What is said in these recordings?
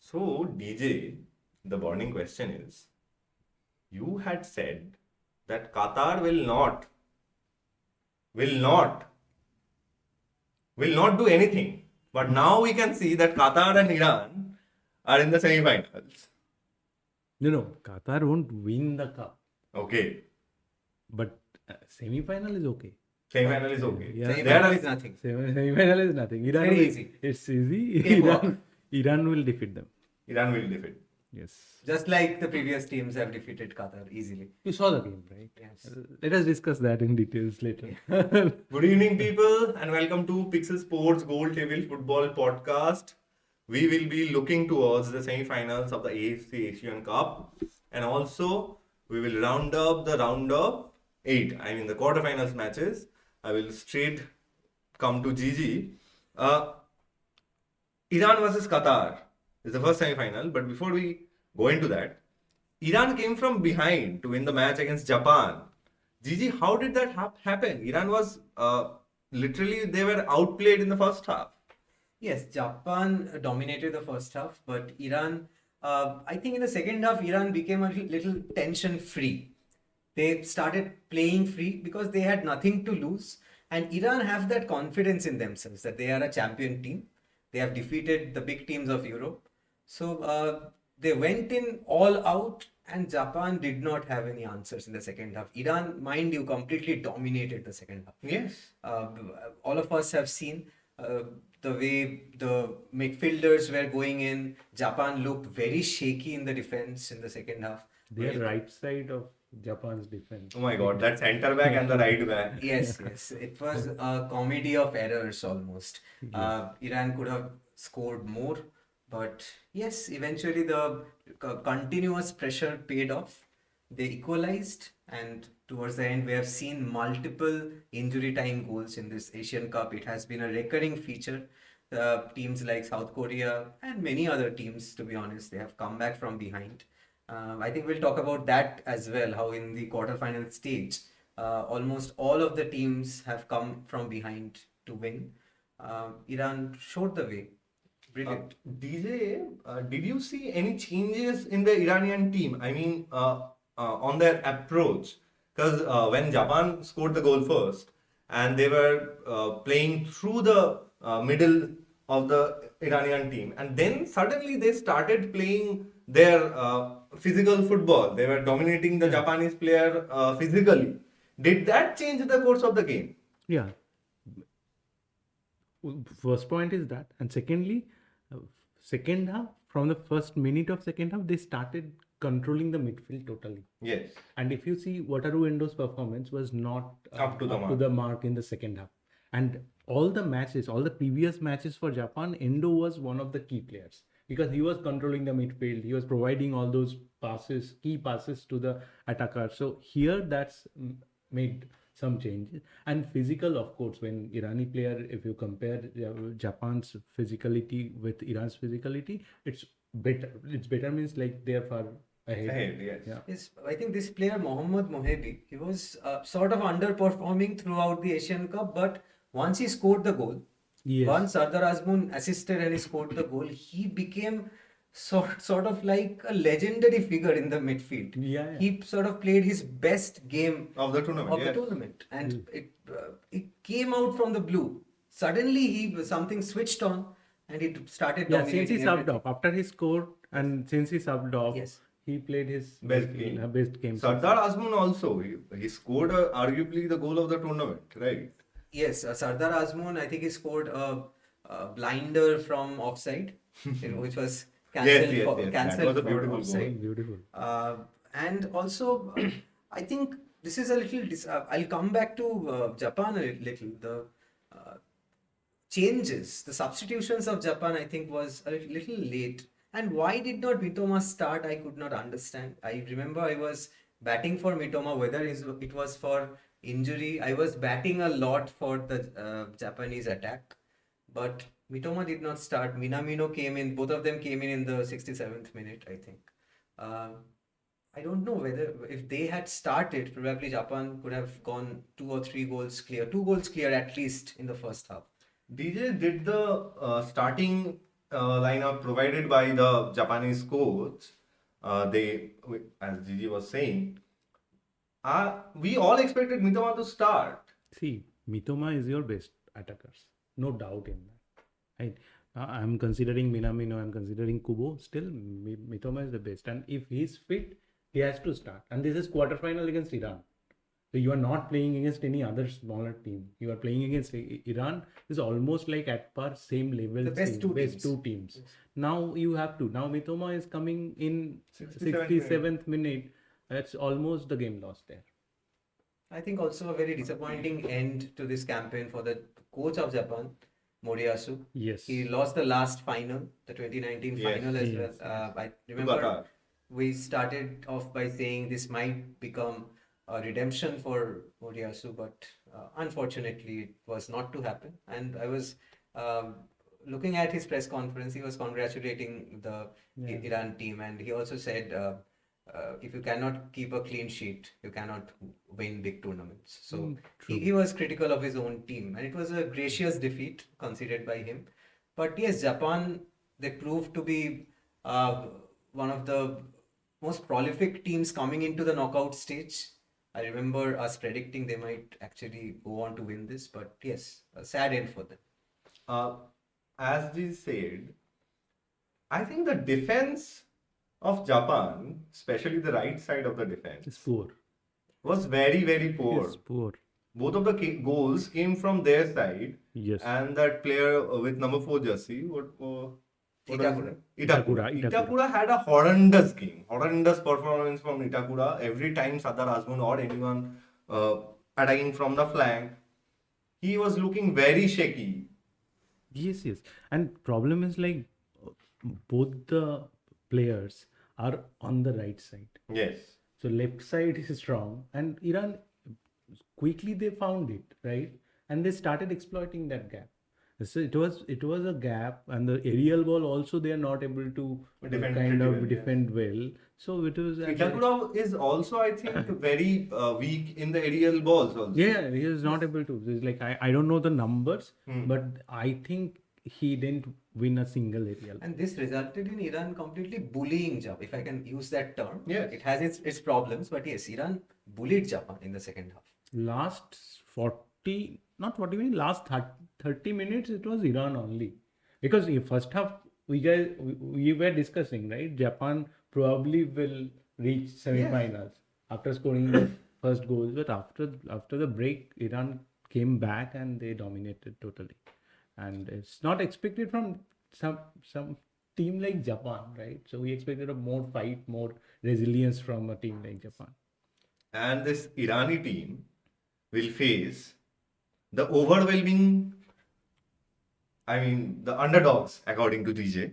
So, DJ, the burning question is, you had said that Qatar will not, will not do anything. But now we can see that Qatar and Iran are in the semi-finals. No, Qatar won't win the cup, Okay, but semi-final is okay. semi-final is okay. Yeah. Semi-final is nothing. Semi-final is nothing. Iran Very will, easy. It's easy. Cakewalk. Iran will defeat them. Iran will defeat. Yes. Just like the previous teams have defeated Qatar easily. You saw the game, right? Yes. Let us discuss that in details later. Good evening, people, and welcome to Pixel Sports Gold Table Football Podcast. We will be looking towards the semi-finals of the AFC Asian Cup, and also we will round up the round of 8. I mean the quarterfinals matches. I will straight come to GG. Iran versus Qatar is the first semi-final, but before we go into that, Iran came from behind to win the match against Japan. Gigi, how did that happen? Iran was literally, they were outplayed in the first half. Yes, Japan dominated the first half, but Iran, I think in the second half, Iran became a little tension free. They started playing free because they had nothing to lose. And Iran have that confidence in themselves that they are a champion team. They have defeated the big teams of Europe. So they went in all out, and Japan did not have any answers in the second half. Iran, mind you, completely dominated the second half. Yes. All of us have seen the way the midfielders were going in. Japan looked very shaky in the defense in the second half. They are right side of Japan's defense. Oh my god, that centre back and the right back. Yes, yes. It was a comedy of errors almost. Iran could have scored more, but yes, eventually the continuous pressure paid off. They equalized, and towards the end, we have seen multiple injury time goals in this Asian Cup. It has been a recurring feature. Teams like South Korea and many other teams, to be honest, they have come back from behind. I think we'll talk about that as well, how in the quarterfinal stage, almost all of the teams have come from behind to win. Iran showed the way. Brilliant. DJ, did you see any changes in the Iranian team? I mean, on their approach? Because when Japan scored the goal first, and they were playing through the middle of the Iranian team, and then suddenly they started playing their physical football. They were dominating the Japanese player physically. Did that change the course of the game? Yeah. First point is that, and secondly, second half, from the first minute of second half, they started controlling the midfield totally. Yes. And if you see, Wataru Endo's performance was not Up to the mark in the second half. And all the previous matches for Japan, Endo was one of the key players because he was controlling the midfield. He was providing all those passes, key passes to the attacker. So here that's made some changes. And physical, of course, when Irani player, if you compare Japan's physicality with Iran's physicality, it's better. It's better means like they are far ahead. Yes. Yeah. Yes, I think this player Mohammad Mohebi, he was sort of underperforming throughout the Asian Cup, but once he scored the goal, Yes. once Sardar Azmoun assisted and he scored the goal, he became sort of like a legendary figure in the midfield. Yeah. He sort of played his best game Of the tournament. And it came out from the blue. Suddenly something switched on and he started dominating. Since he subbed off after he scored, and since he subbed off, Yes. he played his Best game. Best game. Sardar Azmoun also, he scored arguably the goal of the tournament, right? Yes, Sardar Azmoun, I think he scored a blinder from offside, which was cancelled Yes. for That was a for beautiful goal. offside. Beautiful. And also, I think this is a little. I'll come back to Japan a little. The changes, the substitutions of Japan, I think, was a little late. And why did not Mitoma start? I could not understand. I remember I was batting for Mitoma, whether it was for injury. I was batting a lot for the Japanese attack, but Mitoma did not start. Minamino came in. Both of them came in the 67th minute, I think. I don't know whether if they had started, probably Japan could have gone 2 or 3 goals clear. 2 goals clear at least in the first half. DJ, did the starting lineup provided by the Japanese coach, as Gigi was saying, we all expected Mitoma to start. See, Mitoma is your best attackers, no doubt in that. Right? I'm considering Minamino, I'm considering Kubo. Still, Mitoma is the best, and if he's fit, he has to start. And this is quarterfinal against Iran. So you are not playing against any other smaller team. You are playing against Iran. Is almost like at par, same level, The best two teams. Yes. Now you have to. Now Mitoma is coming in 67th 67th minute. That's almost the game lost there. I think also a very disappointing end to this campaign for the coach of Japan, Moriyasu. Yes. He lost the last final, the 2019 Yes, final as yes, well. I To remember Qatar. we started off by saying this might become a redemption for Moriyasu, but unfortunately it was not to happen. And I was looking at his press conference, he was congratulating the Iran team, and he also said, if you cannot keep a clean sheet, you cannot win big tournaments. So he was critical of his own team, and it was a gracious defeat conceded by him. But yes, Japan, they proved to be one of the most prolific teams coming into the knockout stage. I remember us predicting they might actually go on to win this, but yes, a sad end for them. As we said, I think the defense of Japan, especially the right side of the defense, It's poor. was very, very poor. It's poor. Both of the goals came from their side, Yes. and that player with number 4 jersey, what was Itakura. it? Itakura had a horrendous game, horrendous performance from Itakura. Every time Sardar Azmoun or anyone attacking from the flank, he was looking very shaky. Yes, yes. And problem is like both the players are on the right side. Yes. So left side is strong, and Iran quickly they found it, right? And they started exploiting that gap. So it was a gap, and the aerial ball also they are not able to Defend kind pretty of well, yes. defend well. So it was Itakura is also, I think, very weak in the aerial balls also. yeah, he is not able to. It's like I don't know the numbers, Hmm. but I think he didn't win a single aerial. And this resulted in Iran completely bullying Japan, if I can use that term. Yes. It has its problems, but yes, Iran bullied Japan in the second half. Last 40, not 40 minutes, last 30 minutes, it was Iran only. Because in first half, we were discussing, right? Japan probably will reach semi-finals after scoring the first goal. But after the break, Iran came back and they dominated totally. And it's not expected from some team like Japan, right? So we expected a more fight, more resilience from a team like Japan. And this Irani team will face the overwhelming, the underdogs, according to DJ.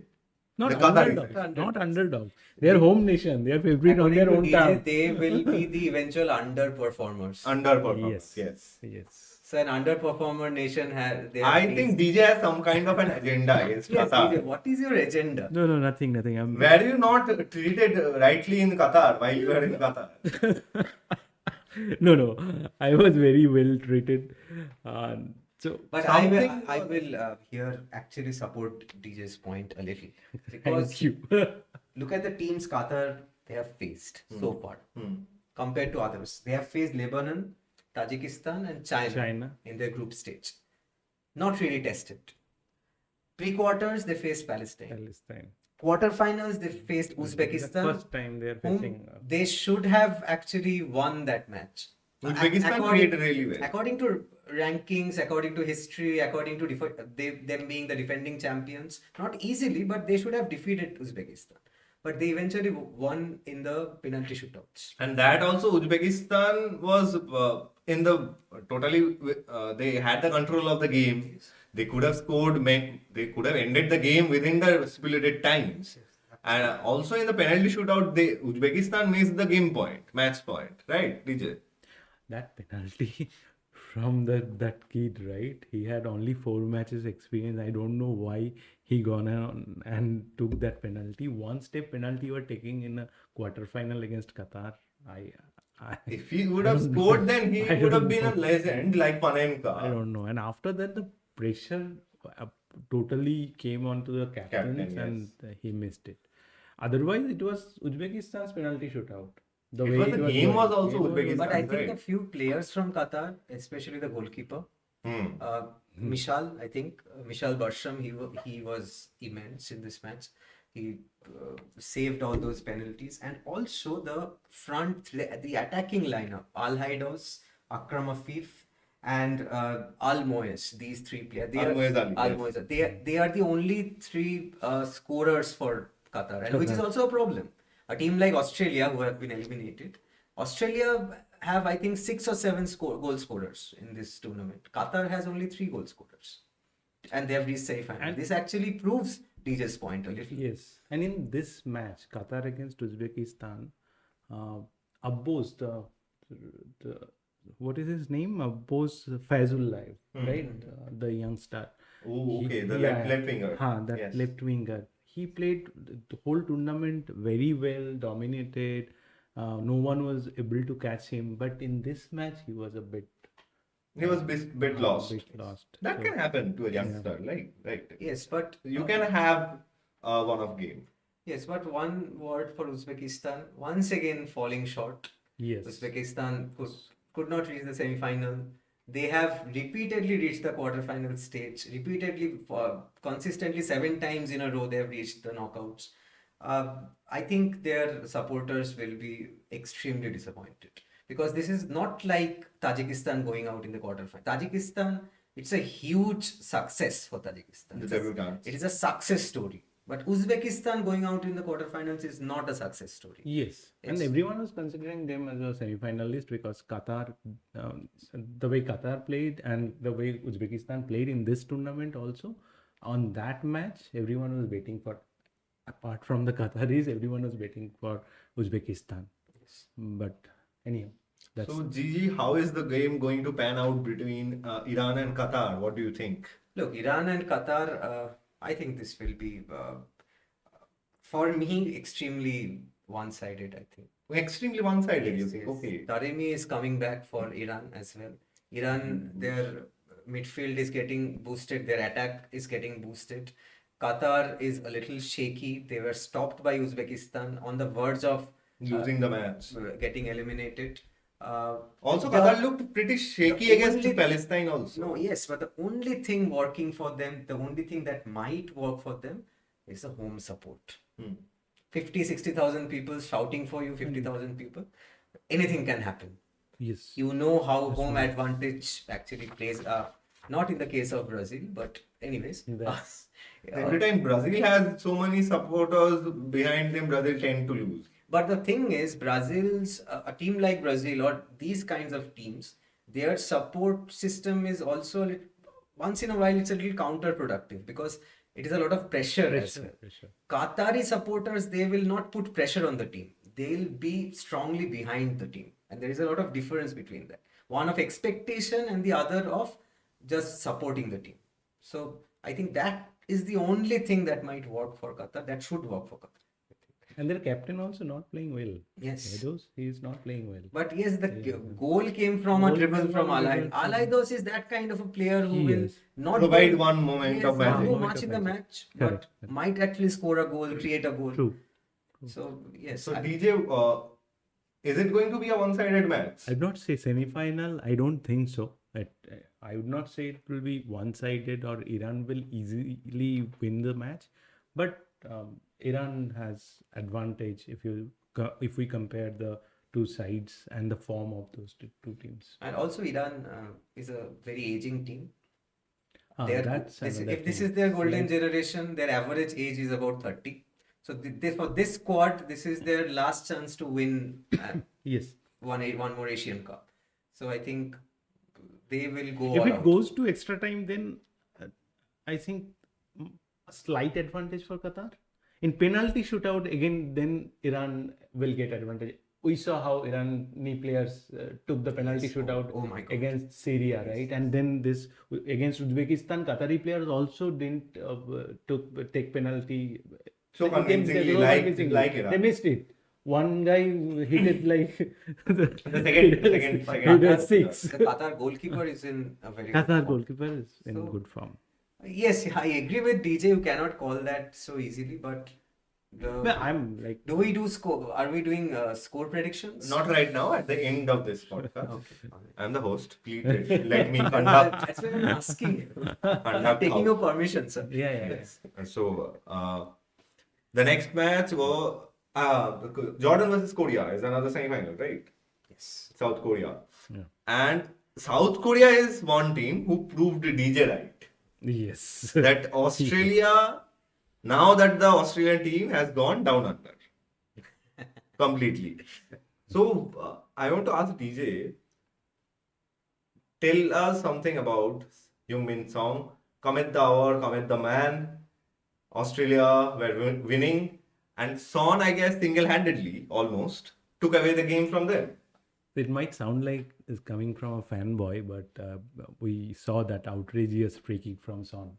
Not The Qatar underdogs. Not underdogs. They are home nation. They are favorite on their own DJ, town. they will be the eventual underperformers. Underperformance, yes. Yes. So an underperformer nation has. I think DJ has some kind of an agenda against Yes, Qatar. DJ, what is your agenda? No, nothing. Were you not treated rightly in Qatar while you were in Qatar? No. I was very well treated. But Something- I will here actually support DJ's point a little. Because Thank you. look at the teams Qatar they have faced so far compared to others. They have faced Lebanon, Tajikistan, and China in their group stage. Not really tested. Pre-quarters they faced Palestine. Quarterfinals they faced Uzbekistan. First time they are whom facing. they should have actually won that match. Uzbekistan According- played really well. According to rankings, according to history, according to them being the defending champions, not easily, but they should have defeated Uzbekistan. But they eventually won in the penalty shootouts. And that also Uzbekistan was in the totally, they had the control of the game. They could have scored, they could have ended the game within the stipulated times. And also in the penalty shootout, Uzbekistan missed the match point, right, DJ? That penalty from that kid, right? He had only 4 matches experience. I don't know why he gone on and took that penalty. One step penalty you were taking in a quarterfinal against Qatar. If he would have scored, then he I would have don't been a know. legend like I Panenka. don't know. And after that, the pressure totally came onto the captains Captain, and he missed it. Otherwise, it was Uzbekistan's penalty shootout. The It way was it the was game going. was also Game was Uzbekistan. But I think right. a few players from Qatar, especially the goalkeeper, Hmm. Mishal, I think Mishal Barsham, he was immense in this match. He saved all those penalties, and also the the attacking lineup: Al Haidos, Akram Afif, and Al Moyes. These three players. Al-Moez Ali, Al yes. Moyes. They are the only three scorers for Qatar, and which is also a problem. A team like Australia, who have been eliminated, Australia have, I think, 6 or 7 goal scorers in this tournament. Qatar has only 3 goal scorers, and they have reached semi-final. And- This actually proves DJ's point a little. Yes, and in this match, Qatar against Uzbekistan, Abbos, the what is his name? Abbos Fazullah, right? The young star. Oh, He- okay, the yeah, left winger. That Yes. left winger. He played the whole tournament very well, dominated. No one was able to catch him, but in this match, he was a bit He was bit lost. lost. That So- can happen to a youngster, right? Yes, but You can have one of game. yes, but one word for Uzbekistan once again falling short. Yes. Uzbekistan could not reach the semi-final. They have repeatedly reached the quarter-final stage. Repeatedly, consistently 7 times in a row, they have reached the knockouts. I think their supporters will be extremely disappointed because this is not like Tajikistan going out in the quarter-final. Tajikistan, it's a huge success for Tajikistan. The debutants. It is a success story. But Uzbekistan going out in the quarterfinals is not a success story. Yes, and It's- everyone was considering them as a semi-finalist because Qatar, the way Qatar played and the way Uzbekistan played in this tournament also, on that match, everyone was waiting for, apart from the Qataris, everyone was waiting for Uzbekistan. But anyhow, that's So, Gigi, how is the game going to pan out between Iran and Qatar? What do you think? Look, Iran and Qatar, I think this will be, for me, extremely one-sided, I think. Extremely one-sided, you Yes, think? yes. Okay. Taremi is coming back for Iran as well. Iran, their midfield is getting boosted, their attack is getting boosted. Qatar is a little shaky. They were stopped by Uzbekistan on the verge of Losing the match. getting eliminated. Also, the- Qatar looked pretty shaky the against only- Palestine also. No, yes, but the only thing working for them, the only thing that might work for them is the home support. Hmm. 50, 60,000 people shouting for you, 50,000 people. Anything can happen. yes. You know how home advantage actually plays. Not in the case of Brazil, but anyways. That's- Every time Brazil has so many supporters behind them, Brazil tend to lose. But the thing is, Brazil's a team like Brazil or these kinds of teams, their support system is also once in a while it's a little counterproductive because it is a lot of pressure as well. Pressure. Qatari supporters, they will not put pressure on the team. They'll be strongly behind the team, and there is a lot of difference between that. One of expectation and the other of just supporting the team. So I think that is the only thing that might work for Qatar. That should work for Qatar. And their captain also not playing well. Yes. Edos, he is not playing well. But yes, the goal came from a Goal dribble came from from Alai. dribble from- Alaidos is that kind of a player who He will is. not Provide go- one moment yes, of not magic. go Moment much of in the magic. match, Correct. but might actually score a goal, create a goal. True. So yes, So, DJ, is it going to be a one-sided match? I'd not say semi-final. I don't think so. I would not say it will be one-sided or Iran will easily win the match. But Iran has advantage if we compare the two sides and the form of those two teams. and also Iran is a very aging team. That's another If this thing. is their golden generation, their average age is about 30. So for this squad, this is their last chance to win Yes. one more Asian Cup. So I think they will go If all it out. goes to extra time, then I think a slight advantage for Qatar. In penalty shootout, again, then Iran will get advantage. We saw how Irani players took the penalty shootout oh my God. against Syria, right? And then this against Uzbekistan, Qatari players also didn't take penalty. So They convincingly, were like convincingly. Iran. They missed it. One guy hit it like second. He did six. The Qatar goalkeeper is in a very good Qatar form. goalkeeper is in So, good form. Yes, I agree with DJ. You cannot call that so easily, but But I'm like, do we do score? Are we doing score predictions? Not right now, at the end of this podcast. Okay. Alright. I'm the host. Please let me conduct. That's why I'm asking you. I'm conduct taking how- your permission, sir. yeah. Yes. And so, the next match was Jordan versus Korea is another semi-final, right? Yes. South Korea. Yeah. And South Korea is one team who proved DJ right. Yes. That Australia, now that the Australian team has gone down under completely. So, I want to ask DJ, tell us something about Heung-min Song. Commit the hour, commit the man. Australia were winning, and Son, I guess, single-handedly almost took away the game from them. It might sound like it's coming from a fanboy, but we saw that outrageous free kick from Son.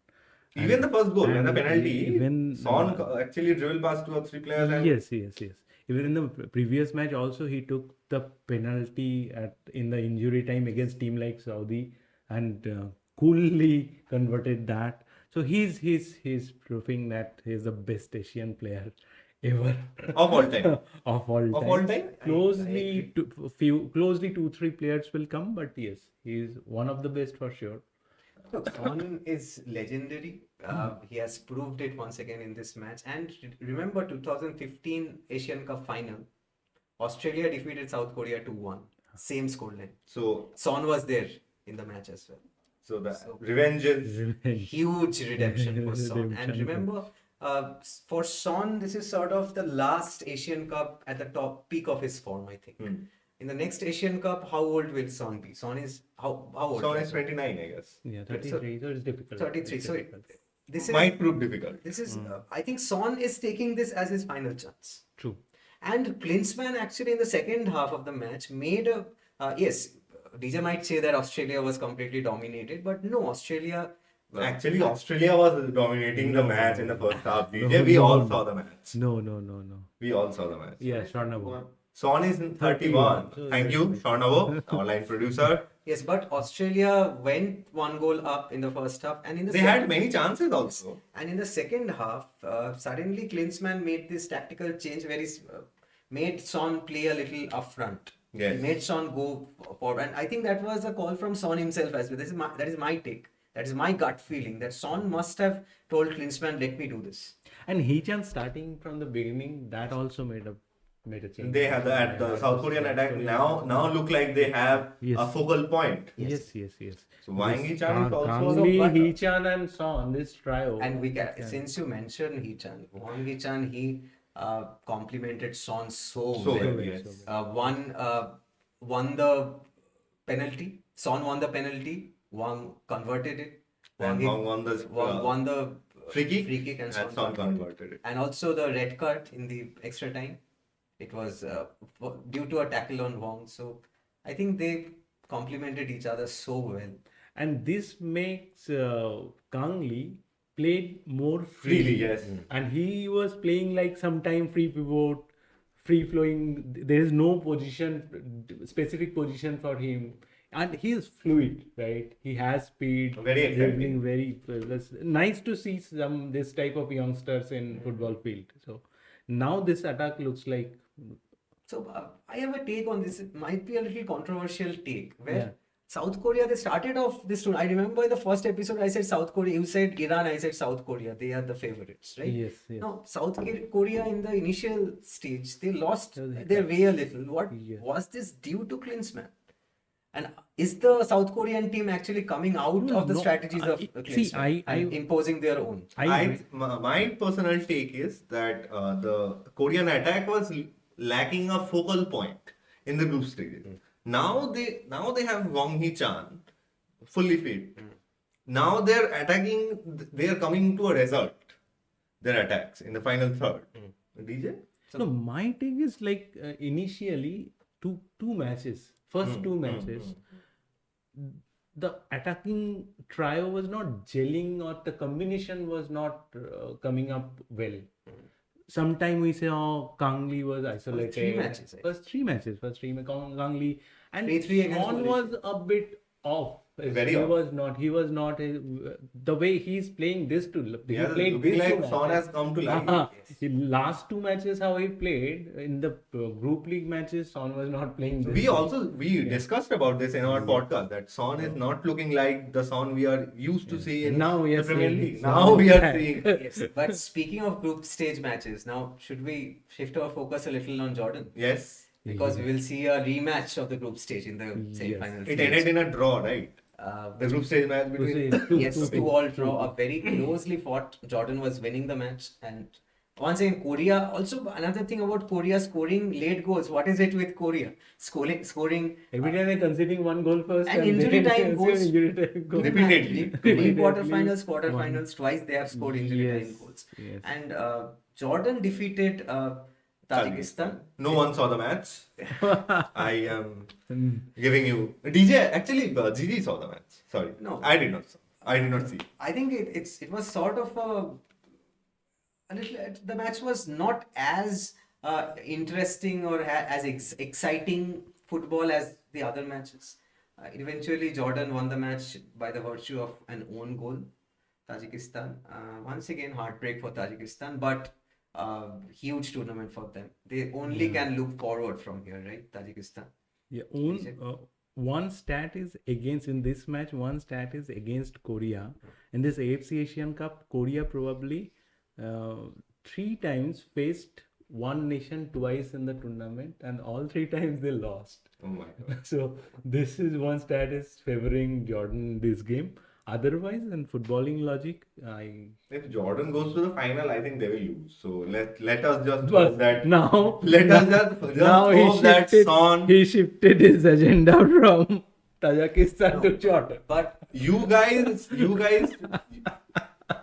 Even the first goal and the and penalty, even- Son actually dribbled past 2 or 3 players. And Yes. Even in the previous match, also he took the penalty in the injury time against team like Saudi and coolly converted that. So he's proving that he's the best Asian player ever of all time. of all time. Of all time? Closely, closely 2-3 players will come, but yes, he's one of the best for sure. Look, Son is legendary. He has proved it once again in this match. And remember 2015 Asian Cup final. Australia defeated South Korea 2-1. Same scoreline. So, Son was there in the match as well. the revenge is Revenge. Huge redemption for Son. And Redemption. remember, for Son, this is sort of the last Asian Cup at the top peak of his form, I think. In the next Asian Cup, how old will Son be? Son is how old? Son is 29, I guess. Yeah, 33. So it's difficult. 33. It's So difficult. this is Might prove difficult. this is I think Son is taking this as his final chance. True. And Klinsmann actually in the second half of the match made a yes. DJ might say that Australia was completely dominated, but no, Australia. Actually, Australia was dominating the match in the first half. DJ, we all saw the match. No. We all saw the match. Yeah, Swarnava. Son is 31. So Thank you, Swarnava, our line producer. Yes, but Australia went one goal up in the first half, and in the They had many chances also. And in the second half, suddenly Klinsmann made this tactical change where he made Son play a little upfront. Yes. He made Son go forward, and I think that was a call from Son himself as well. That is my take. That is my gut feeling that Son must have told Klinsmann, "Let me do this." And Hee-chan starting from the beginning, that also made a change. They had the South Korean attack now look like they have Yes. a focal point. Yes. So Wang Hee-chan is also Kangli, Hee-chan and Son, this trio. And since you mentioned Hee-chan, Wang Hee-chan, he complimented Son so So well. well, yes. Won the penalty. Son won the penalty. Wang converted it. And Wang won the won the free kick, and Son Son converted it. And also the red card in the extra time. It was due to a tackle on Wang. So I think they complemented each other so well. And this makes Kangli played more Freely, yes. And he was playing like sometime free pivot, free flowing. There is no specific position for him. And he is fluid, right? He has speed. Very exciting. Very nice to see this type of youngsters in football field. So now this attack looks like. So I have a take on this. It might be a little controversial take where Yeah. South Korea, they started off this tournament. I remember in the first episode I said South Korea, you said Iran, I said South Korea. They are the favorites, right? Yes. Now, South Korea in the initial stage, they lost Yeah, they their way a little. What Yeah. was this due to Klinsmann? And is the South Korean team actually coming out of the No, strategies of Klinsmann and imposing their own? My personal take is that the Korean attack was lacking a focal point in the group stage. Now they have Wang Hee-chan fully fit. Now they're attacking. They're coming to a result. Their attacks in the final third. DJ. No, my take is like initially two matches. First two matches, the attacking trio was not gelling or the combination was not coming up well. Sometime we say, oh, Kangli was isolated. First three matches, First three matches. Kangli. And 3-3 against Son Malaysia. was a bit off Very he off. was not. He was not. The way he's playing this two. He Yeah, played looking these like two Son matches. has come to life. In last two matches, how he played in the group league matches, Son was not playing. This We way. also discussed about this in our podcast that Son is not looking like the Son we are used to see in Now we are the Premier seeing League. Son Now we are back. seeing. Yes, but speaking of group stage matches, now should we shift our focus a little on Jordan? Yes, Because we will see a rematch of the group stage in the semi-final it stage. ended in a draw, right? The group stage match So between. say Yes, 2-2 draw, a very closely fought. Jordan was winning the match, and once again, Korea. Also, another thing about Korea scoring late goals. What is it with Korea? Scoring Every time they're conceding one goal first and injury then time goals. injury time goal. Repeatedly. Quarterfinals, quarterfinals, twice they have scored injury Yes, time goals. yes. And Jordan defeated Tajikistan. No one saw the match. I am giving you DJ. Actually, Gigi saw the match. Sorry, No. I did not. I did not see. I think it was sort of a little. The match was not as interesting or as exciting football as the other matches. Eventually, Jordan won the match by the virtue of an own goal. Tajikistan. Once again, heartbreak for Tajikistan, but huge tournament for them. They only can look forward from here, right? Tajikistan. One stat is against in this match. One stat is against Korea in this AFC Asian Cup. Korea probably 3 times faced one nation twice in the tournament, and all 3 times they lost. Oh my god. So this is one stat is favoring Jordan in this game. Otherwise, in footballing logic, If Jordan goes to the final, I think they will lose. So let us just But hope that. now Let us just now hope that Son. he shifted his agenda from Tajikistan to Jordan. But You guys.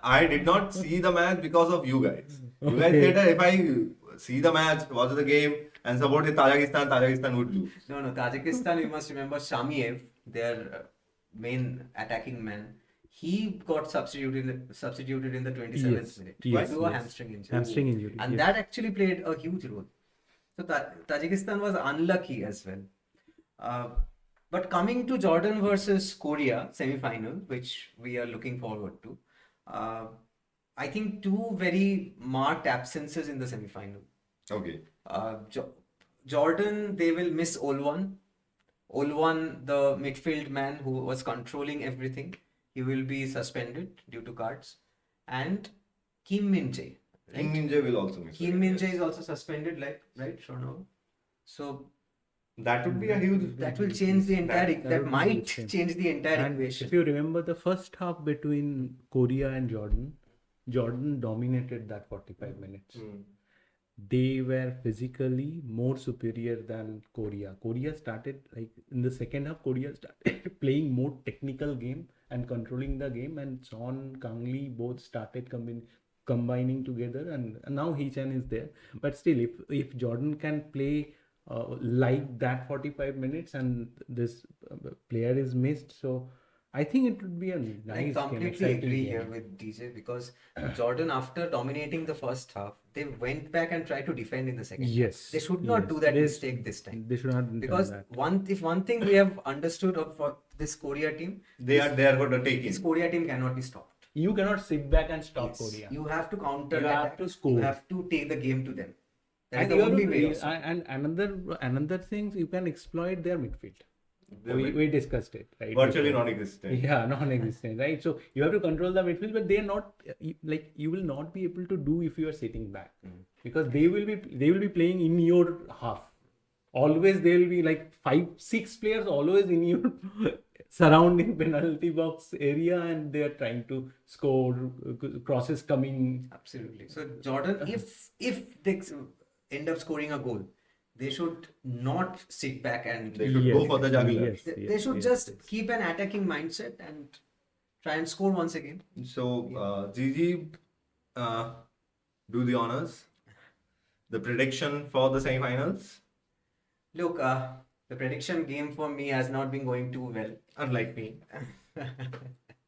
I did not see the match because of you guys. You guys Okay. said that if I see the match, watch the game, and support Tajikistan would lose. no, Tajikistan. You must remember Shamiev, their main attacking man. He got substituted in the 27th Yes, minute yes, due to a yes. hamstring injury. Hamstring injury. And yes. that actually played a huge role. So Tajikistan was unlucky as well. But coming to Jordan versus Korea semi-final, which we are looking forward to, I think 2 very marked absences in the semi-final. Okay. Jordan, they will miss Olwan. Olwan, the midfield man who was controlling everything, he will be suspended due to cards. And Kim Min-jae. Kim Min-jae will also miss. Kim Min-jae is also suspended, right, Swarnava? So That would be a huge. that will change the entire. that That would be might huge. change the entire And equation. if you remember the first half between Korea and Jordan dominated that 45 minutes. They were physically more superior than Korea. Korea started like in the second half. Korea started playing more technical game and controlling the game, and Son, Kangli both started combining together, and now Hee-chan is there. But still, if Jordan can play like that 45 minutes and this player is missed, so I think it would be a nice I game, completely exciting agree game. here with DJ because Jordan, after dominating the first half, they went back and tried to defend in the second half. Yes, They should not yes. do that They- mistake this time. They should not have Because done that. one thing we have understood for this Korea team, They are going to take this it. Korea team cannot be stopped. You cannot sit back and stop Yes. Korea. You have to counter. You have to score. You have to take the game to them. That is And the you have only to- way. Also. and another thing, you can exploit their midfield. Their We discussed it, right? Virtually before. non-existent. Yeah, non-existent, right? So you have to control the midfield, but they're not like you will not be able to do if you are sitting back, because they will be playing in your half. Always there will be like 5-6 players always in your surrounding penalty box area, and they are trying to score, crosses coming. Absolutely. So Jordan, if they end up scoring a goal, they should not sit back and They should go for the jugular. Yes, they should yes, just yes. keep an attacking mindset and try and score once again. So, Gigi, do the honors. The prediction for the semi-finals, Look, the prediction game for me has not been going too well. unlike me.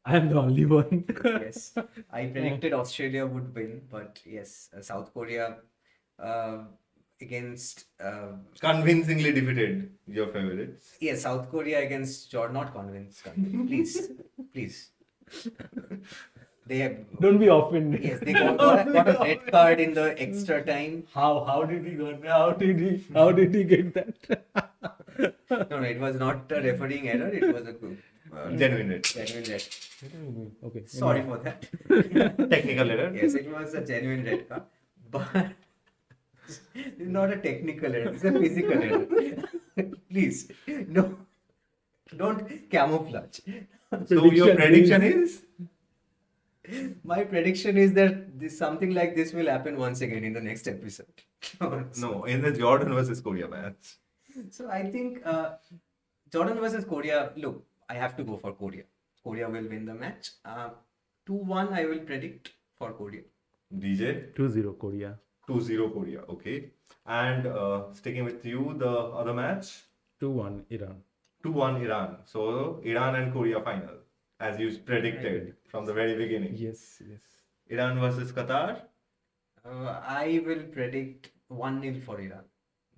I am the only one. Yes, I predicted Australia would win, but yes, South Korea. against Convincingly defeated your favorites. yeah, South Korea against Jordan. Not convinced. Please, please. They have Don't be offended. yes, they got a red card in the extra time. How did he go? How did he get that? No, it was not a refereeing error. It was a Genuine red. genuine red. Okay. Sorry for that. Technical error. Yes, it was a genuine red card, but it's not a technical error. It's a physical error. Please, no, don't camouflage. So your prediction is? My prediction is that something like this will happen once again in the next episode. No, in the Jordan versus Korea match. So I think Jordan versus Korea. Look, I have to go for Korea. Korea will win the match. 2-1 I will predict for Korea. DJ? 2-0 Korea. 2-0 Korea, okay. And sticking with you, the other match? 2-1 Iran. 2-1 Iran. So Iran and Korea final, as you predicted from the very beginning. Yes. Iran versus Qatar? I will predict 1-0 for Iran.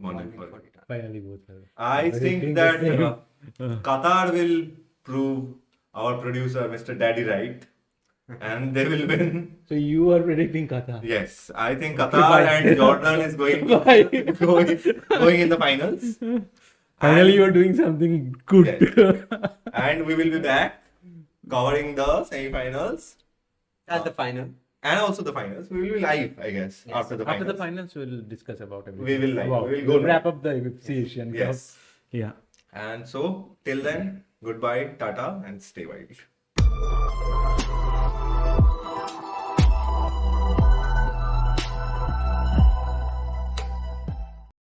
1-0 for Iran. Finally both are. I think that Qatar will prove our producer, Mr. Daddy, right. And they will win. So you are predicting Qatar. Yes, I think Qatar Bye. and Jordan is going in the finals. Finally, you are doing something good. Yes. And we will be back covering the semi-finals At the final. and also the finals. We will be live, I guess, Yes. after the finals. After the finals, we'll discuss about everything. We will live. Wow. We will go We'll wrap live. up the AFC Asian Cup. Yes. Yeah. And so, till then, goodbye, tata, and stay wild.